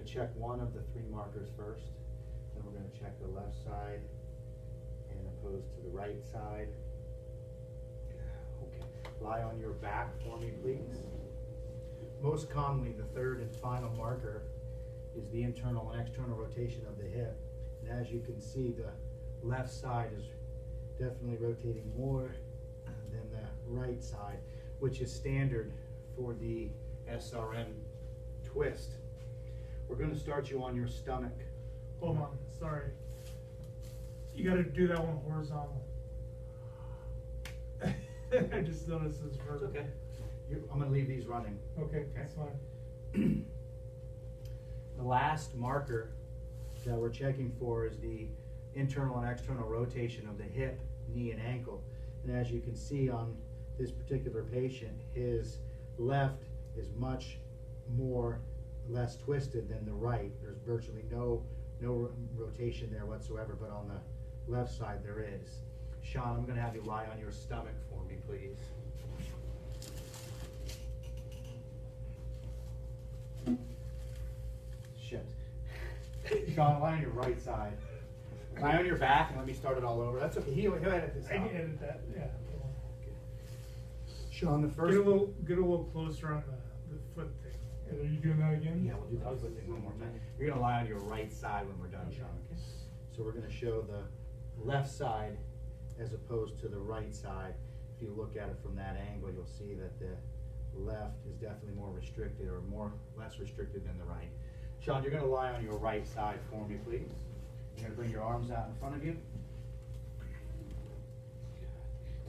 check one of the three markers first, then we're going to check the left side and opposed to the right side. Okay, lie on your back for me, please. Most commonly, the third and final marker is the internal and external rotation of the hip. And as you can see, the left side is definitely rotating more than the right side, which is standard for the SRM twist. We're going to start you on your stomach. Hold on, sorry. You got to do that one horizontal. I just noticed this vertical. Okay. I'm going to leave these running. Okay, that's fine. The last marker that we're checking for is the internal and external rotation of the hip, knee, and ankle. And as you can see on this particular patient, his left is much less twisted than the right. There's virtually no rotation there whatsoever, but on the left side there is. Sean, I'm going to have you lie on your stomach for me, please. Shit. Sean, lie on your right side. Lie on your back and let me start it all over. That's okay. He'll edit this I out. can edit that, yeah. Sean, the first... Get a little closer on the foot thing. Are you doing that again? Yeah, we'll do that foot thing one more time. You're going to lie on your right side when we're done, Sean, okay? So we're going to show the left side as opposed to the right side. If you look at it from that angle, you'll see that the left is definitely more restricted or less restricted than the right. Sean, you're going to lie on your right side for me, please. You're going to bring your arms out in front of you.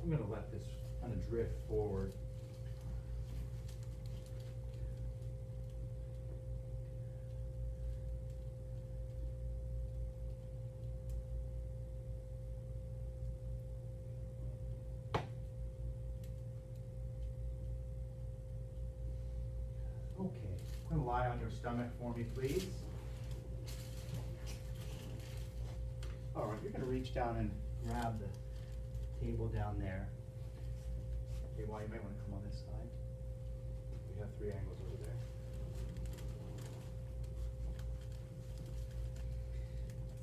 I'm going to let this kind of drift forward. Okay, I'm going to lie on your stomach for me, please. All right, you're going to reach down and grab the table down there. Okay, well, you might want to come on this side. We have three angles over there.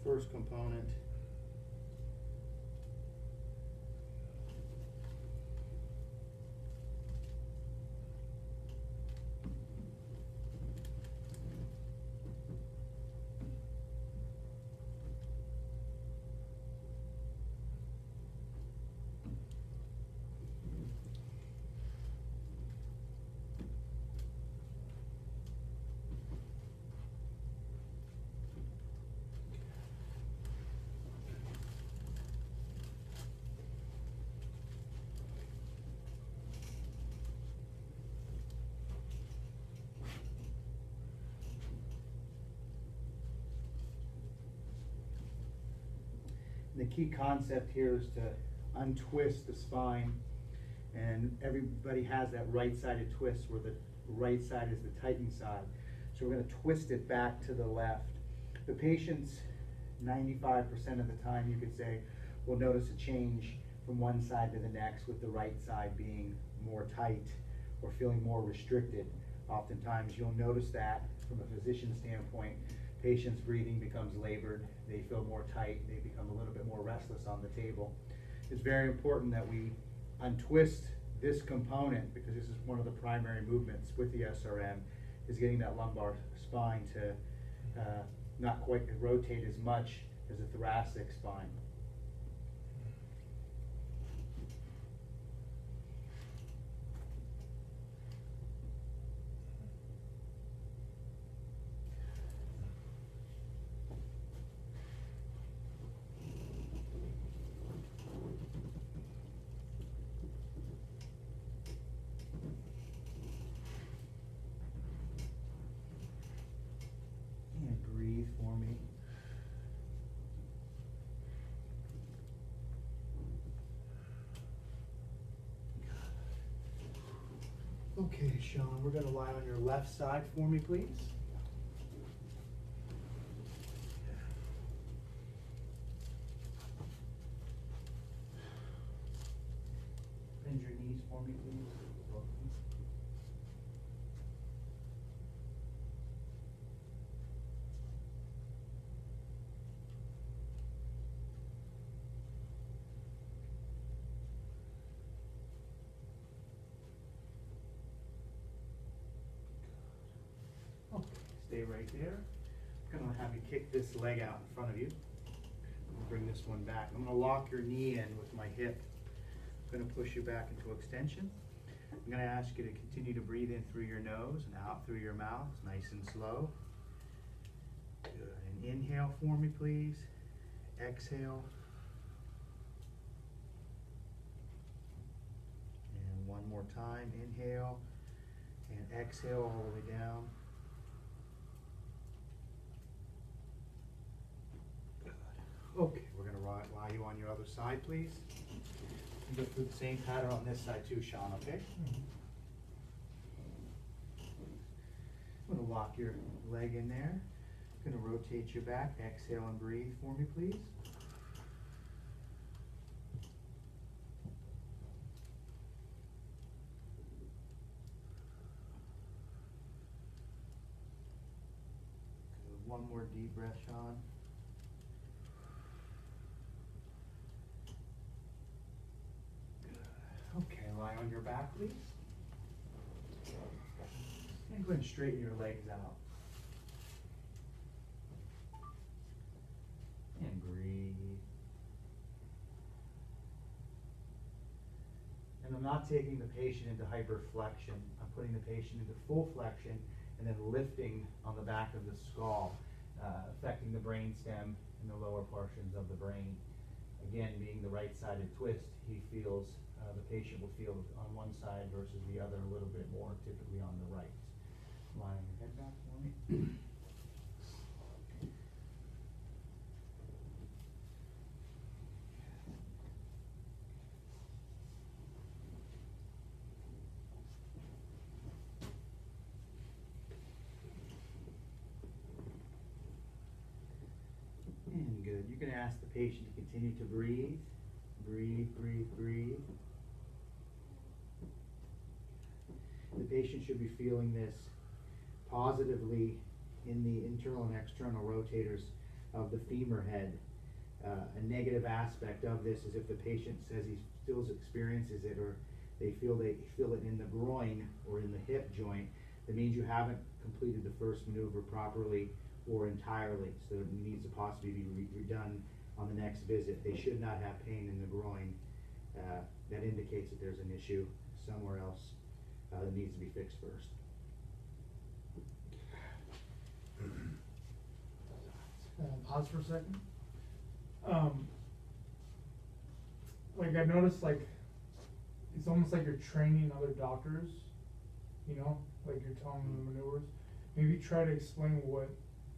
First component. The key concept here is to untwist the spine, and everybody has that right-sided twist where the right side is the tightened side. So we're going to twist it back to the left. The patients, 95% of the time, you could say, will notice a change from one side to the next, with the right side being more tight or feeling more restricted. Oftentimes you'll notice that from a physician standpoint. Patient's breathing becomes labored, they feel more tight, they become a little bit more restless on the table. It's very important that we untwist this component, because this is one of the primary movements with the SRM, is getting that lumbar spine to not quite rotate as much as the thoracic spine. Breathe for me. Okay, Sean, we're going to lie on your left side for me, please. Bend your knees for me, please. stay right there. I'm gonna have you kick this leg out in front of you. Bring this one back. I'm gonna lock your knee in with my hip. I'm gonna push you back into extension. I'm gonna ask you to continue to breathe in through your nose and out through your mouth, nice and slow. Good. And inhale for me, please. Exhale. And one more time. Inhale and exhale all the way down. Good. Okay, we're gonna lie you on your other side, please. Go through the same pattern on this side too, Sean, okay? I'm gonna lock your leg in there. Gonna rotate you back. Exhale and breathe for me, please. Good. One more deep breath, Sean. Okay, lie on your back, please. And go ahead and straighten your legs out. And breathe. And I'm not taking the patient into hyperflexion. I'm putting the patient into full flexion and then lifting on the back of the skull, affecting the brainstem and the lower portions of the brain. Again, being the right-sided twist, he feels the patient will feel on one side versus the other a little bit more, typically on the right. Lying your head back for me. And good. You can ask the patient to continue to breathe. Breathe, breathe, breathe. The patient should be feeling this positively in the internal and external rotators of the femur head. A negative aspect of this is if the patient says he still experiences it, or they feel it in the groin or in the hip joint, that means you haven't completed the first maneuver properly or entirely, so it needs to possibly be redone on the next visit. They should not have pain in the groin. That indicates that there's an issue somewhere else that needs to be fixed first. Pause for a second. Like I noticed, like it's almost like you're training other doctors, you know, like you're telling them the maneuvers. Maybe try to explain what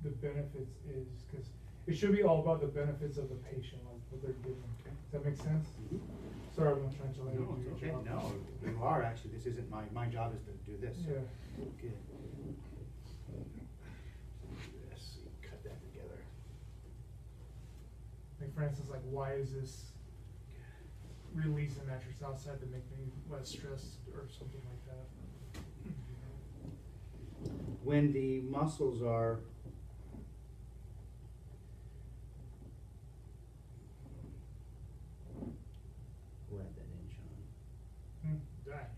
the benefits is, because it should be all about the benefits of the patient, like what they're getting. Okay. Does that make sense? Sorry, I'm not trying to let you do your Okay. job. No, you are actually. This isn't my job is to do this. Yeah. Good. This, cut that together. Like for instance, like why is this release the mattress outside to make me less stressed or something like that? When the muscles are let that in, Sean. That,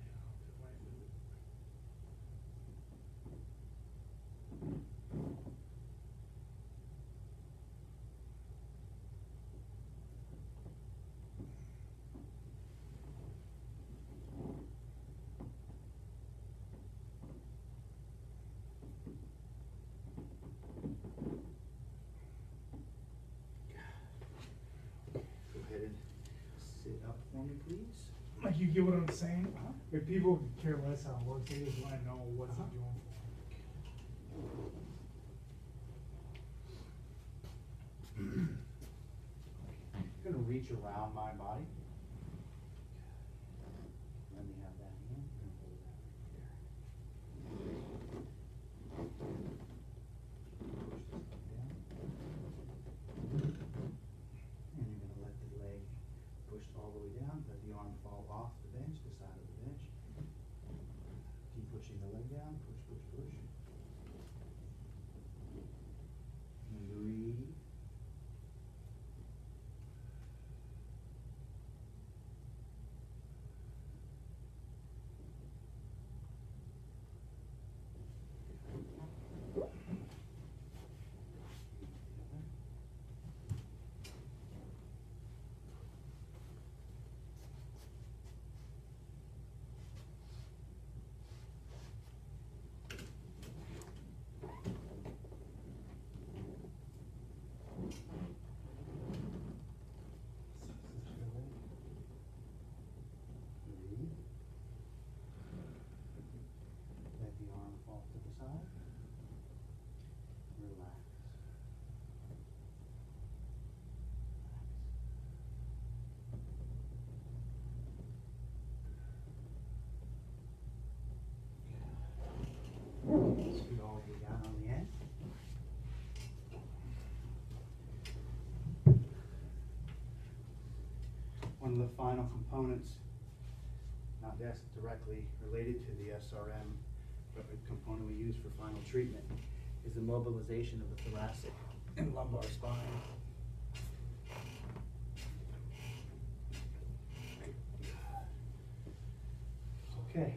Go ahead and sit up for me, please. like you get what I'm saying? Uh-huh. If people care less how it works, they just want to know what's Uh-huh. it doing I'm gonna reach around my body. Let me have that hand. I'm gonna hold that right there. Push this leg down. And you're gonna let the leg push all the way down, let the arm fall off the bench, the side of the bench. Keep pushing the leg down, push, push, push. And breathe. one of the final components, not directly related to the SRM, but a component we use for final treatment, is the mobilization of the thoracic and lumbar spine. Okay,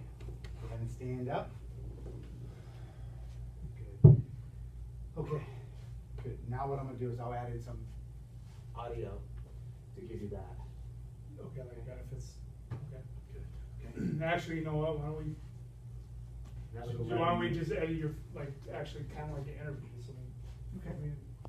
go ahead and stand up. Good. Okay, good. Now what I'm gonna do is I'll add in some audio to give you that. Okay, like benefits, okay. Good. Okay. Actually, you know what, why don't we, That was why don't we just edit your, like, actually kinda like an interview, so. Okay. I mean,